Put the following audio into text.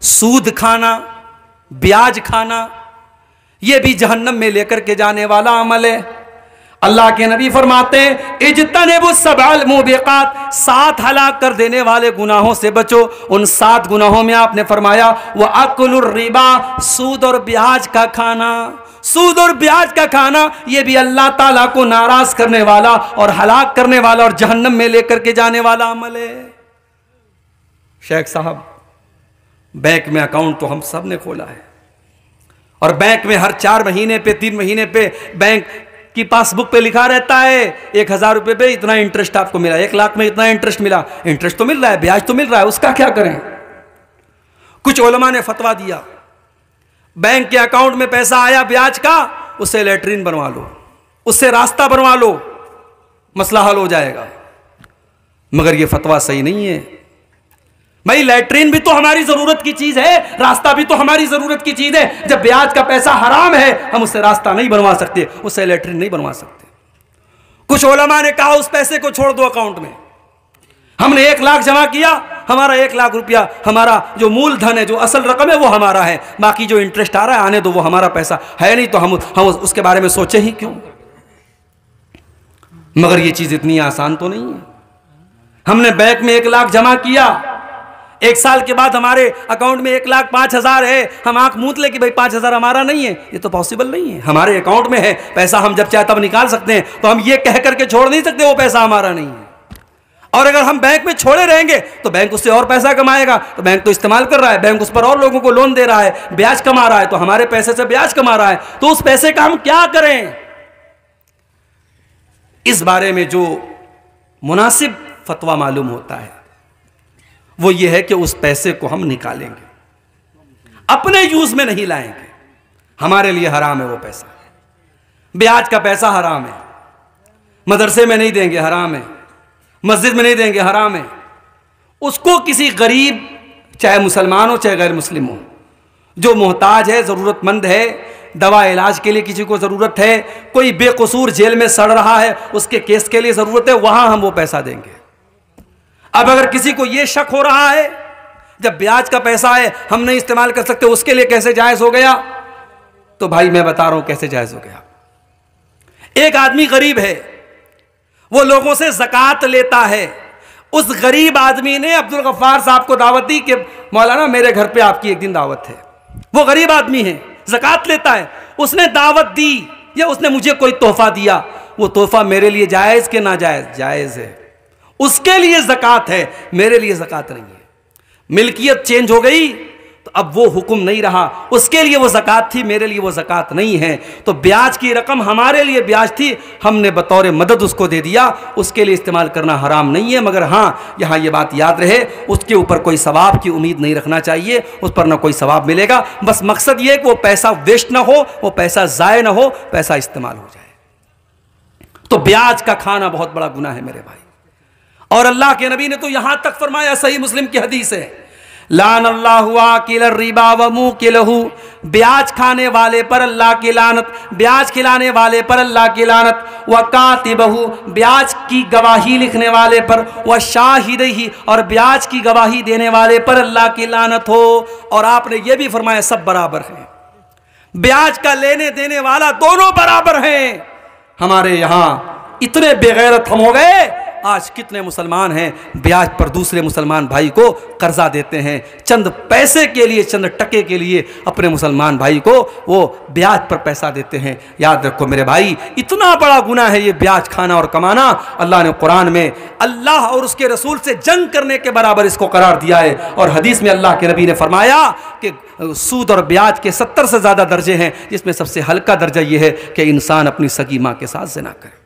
सूद खाना, ब्याज खाना, यह भी जहन्नम में लेकर के जाने वाला अमल है। अल्लाह के नबी फरमाते हैं इज्तनिबु सबअल मुबिकात, 7 हलाक कर देने वाले गुनाहों से बचो। उन 7 गुनाहों में आपने फरमाया व अकुलुर रिबा, सूद और ब्याज का खाना। सूद और ब्याज का खाना यह भी अल्लाह ताला को नाराज करने वाला और हलाक करने वाला और जहन्नम में लेकर के जाने वाला अमल है। शेख साहब, बैंक में अकाउंट तो हम सब ने खोला है और बैंक में हर 4 महीने पे 3 महीने पे बैंक की पासबुक पे लिखा रहता है 1000 रुपये पे इतना इंटरेस्ट आपको मिला, 1 लाख में इतना इंटरेस्ट मिला। इंटरेस्ट तो मिल रहा है, ब्याज तो मिल रहा है, उसका क्या करें? कुछ उलमा ने फतवा दिया बैंक के अकाउंट में पैसा आया ब्याज का, उससे लैट्रीन बनवा लो, उससे रास्ता बनवा लो, मसला हल हो जाएगा। मगर यह फतवा सही नहीं है भाई। लैट्रीन भी तो हमारी जरूरत की चीज है, रास्ता भी तो हमारी जरूरत की चीज है। जब ब्याज का पैसा हराम है, हम उससे रास्ता नहीं बनवा सकते, उससे लैट्रीन नहीं बनवा सकते। कुछ उलमा ने कहा उस पैसे को छोड़ दो अकाउंट में। हमने 1 लाख जमा किया, हमारा 1 लाख रुपया, हमारा जो मूलधन है, जो असल रकम है वो हमारा है, बाकी जो इंटरेस्ट आ रहा है आने दो, वो हमारा पैसा है नहीं, तो हम उसके बारे में सोचे ही क्यों? मगर ये चीज इतनी आसान तो नहीं है। हमने बैंक में 1 लाख जमा किया, 1 साल के बाद हमारे अकाउंट में 1,05,000 है, हम आंख मूंद ले कि भाई 5,000 हमारा नहीं है। ये तो पॉसिबल नहीं है। हमारे अकाउंट में है पैसा, हम जब चाहे तब निकाल सकते हैं, तो हम ये कह करके छोड़ नहीं सकते वो पैसा हमारा नहीं है। और अगर हम बैंक में छोड़े रहेंगे तो बैंक उससे और पैसा कमाएगा, तो बैंक तो इस्तेमाल कर रहा है, बैंक उस पर और लोगों को लोन दे रहा है, ब्याज कमा रहा है, तो हमारे पैसे से ब्याज कमा रहा है, तो उस पैसे का हम क्या करें? इस बारे में जो मुनासिब फतवा मालूम होता है वो ये है कि उस पैसे को हम निकालेंगे, अपने यूज में नहीं लाएंगे। हमारे लिए हराम है वो पैसा, ब्याज का पैसा हराम है, मदरसे में नहीं देंगे हराम है, मस्जिद में नहीं देंगे हराम है। उसको किसी गरीब, चाहे मुसलमान हो चाहे गैर मुस्लिम हो, जो मोहताज है, ज़रूरतमंद है, दवा इलाज के लिए किसी को ज़रूरत है, कोई बेकसूर जेल में सड़ रहा है, उसके केस के लिए ज़रूरत है, वहां हम वो पैसा देंगे। अब अगर किसी को यह शक हो रहा है जब ब्याज का पैसा है हम नहीं इस्तेमाल कर सकते, उसके लिए कैसे जायज़ हो गया? तो भाई मैं बता रहा हूं कैसे जायज़ हो गया। एक आदमी गरीब है, वो लोगों से ज़कात लेता है। उस गरीब आदमी ने अब्दुल गफ्फार साहब को दावत दी कि मौलाना मेरे घर पे आपकी एक दिन दावत है। वो गरीब आदमी है, ज़कात लेता है, उसने दावत दी या उसने मुझे कोई तोहफा दिया, वो तोहफा मेरे लिए जायज़ के नाजायज़? जायज़ है। उसके लिए ज़कात है, मेरे लिए ज़कात नहीं है। मिल्कियत चेंज हो गई तो अब वो हुक्म नहीं रहा, उसके लिए वो ज़कात थी, मेरे लिए वो ज़कात नहीं है। तो ब्याज की रकम हमारे लिए ब्याज थी, हमने बतौर मदद उसको दे दिया, उसके लिए इस्तेमाल करना हराम नहीं है। मगर हाँ, यहाँ ये बात याद रहे, उसके ऊपर कोई सवाब की उम्मीद नहीं रखना चाहिए, उस पर ना कोई सवाब मिलेगा। बस मकसद ये कि वो पैसा वेस्ट ना हो, वो पैसा ज़ाय ना हो, पैसा इस्तेमाल हो जाए। तो ब्याज का खाना बहुत बड़ा गुनाह है मेरे भाई। और अल्लाह के नबी ने तो यहां तक फरमाया, सही मुस्लिम की हदीस है, लान अल्लाहु आकिल रिबा व मुकिलहु, ब्याज खाने वाले पर अल्लाह की लानत, ब्याज खिलाने वाले पर अल्लाह की लानत, व कातिबहु, ब्याज की गवाही लिखने वाले पर, व शाहिदही, और ब्याज की गवाही देने वाले पर अल्लाह की लानत हो। और आपने यह भी फरमाया सब बराबर हैं, ब्याज का लेने देने वाला दोनों बराबर हैं। हमारे यहाँ इतने बेगैरत हम हो गए, आज कितने मुसलमान हैं ब्याज पर दूसरे मुसलमान भाई को कर्जा देते हैं, चंद पैसे के लिए, चंद टके के लिए अपने मुसलमान भाई को वो ब्याज पर पैसा देते हैं। याद रखो मेरे भाई, इतना बड़ा गुनाह है ये ब्याज खाना और कमाना। अल्लाह ने कुरान में अल्लाह और उसके रसूल से जंग करने के बराबर इसको करार दिया है। और हदीस में अल्लाह के नबी ने फरमाया कि सूद और ब्याज के 70 से ज़्यादा दर्जे हैं, जिसमें सबसे हल्का दर्जा ये है कि इंसान अपनी सगी माँ के साथ ज़िना करे।